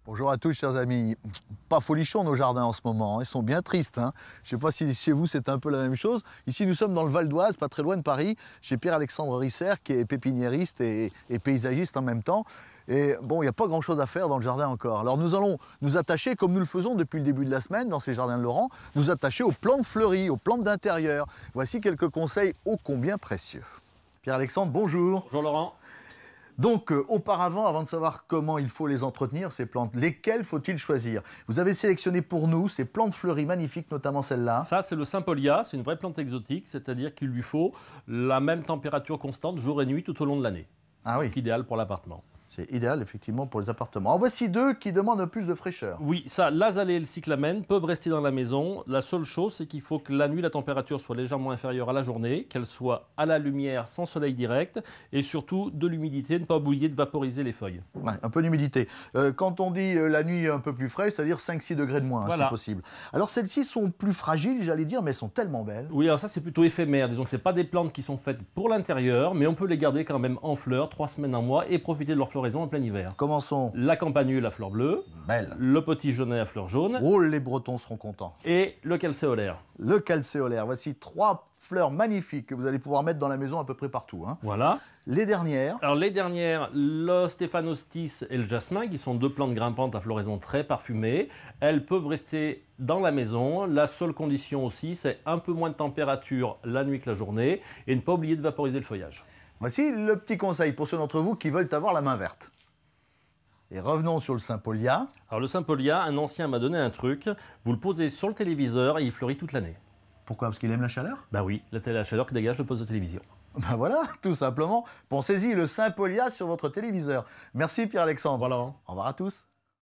Bonjour à tous, chers amis. Pas folichons nos jardins en ce moment, ils sont bien tristes. Je ne sais pas si chez vous c'est un peu la même chose. Ici, nous sommes dans le Val d'Oise, pas très loin de Paris, chez Pierre-Alexandre Risser, qui est pépiniériste et paysagiste en même temps. Et bon, il n'y a pas grand-chose à faire dans le jardin encore. Alors nous allons nous attacher, comme nous le faisons depuis le début de la semaine dans ces jardins de Laurent, nous attacher aux plantes fleuries, aux plantes d'intérieur. Voici quelques conseils ô combien précieux. Pierre-Alexandre, bonjour. Bonjour Laurent. Donc, auparavant, avant de savoir comment il faut les entretenir, ces plantes, lesquelles faut-il choisir? Vous avez sélectionné pour nous ces plantes fleuries magnifiques, notamment celle-là. Ça, c'est le Sympolia, c'est une vraie plante exotique, c'est-à-dire qu'il lui faut la même température constante jour et nuit tout au long de l'année. Ah oui. Donc, idéal pour l'appartement. C'est idéal, effectivement, pour les appartements. En voici deux qui demandent plus de fraîcheur. Oui, ça, l'azalée et le cyclamen peuvent rester dans la maison. La seule chose, c'est qu'il faut que la nuit, la température soit légèrement inférieure à la journée, qu'elle soit à la lumière, sans soleil direct, et surtout de l'humidité, ne pas oublier de vaporiser les feuilles. Ouais, un peu d'humidité. Quand on dit la nuit un peu plus fraîche, c'est-à-dire 5-6 degrés de moins, voilà. Si possible. Alors celles-ci sont plus fragiles, j'allais dire, mais elles sont tellement belles. Oui, alors ça, c'est plutôt éphémère. Disons que ce pas des plantes qui sont faites pour l'intérieur, mais on peut les garder quand même en fleurs, 3 semaines, un mois, et profiter de leur floraison en plein hiver. Commençons. La campanule à fleurs bleues, Belle. le petit genêt à fleurs jaunes, Oh, les Bretons seront contents. et le calcéolaire. Le calcéolaire. Voici 3 fleurs magnifiques que vous allez pouvoir mettre dans la maison à peu près partout. Voilà. Les dernières. Alors les dernières, le stéphanostis et le jasmin, qui sont 2 plantes grimpantes à floraison très parfumée. Elles peuvent rester dans la maison. La seule condition aussi, c'est un peu moins de température la nuit que la journée, et ne pas oublier de vaporiser le feuillage. Voici le petit conseil pour ceux d'entre vous qui veulent avoir la main verte. Et revenons sur le Sympolia. Alors le Sympolia, un ancien m'a donné un truc. Vous le posez sur le téléviseur et il fleurit toute l'année. Pourquoi? Parce qu'il aime la chaleur? Bah oui, la chaleur que dégage le poste de télévision. Ben voilà, tout simplement. Pensez-y, le Sympolia sur votre téléviseur. Merci Pierre-Alexandre. Voilà. Au revoir à tous.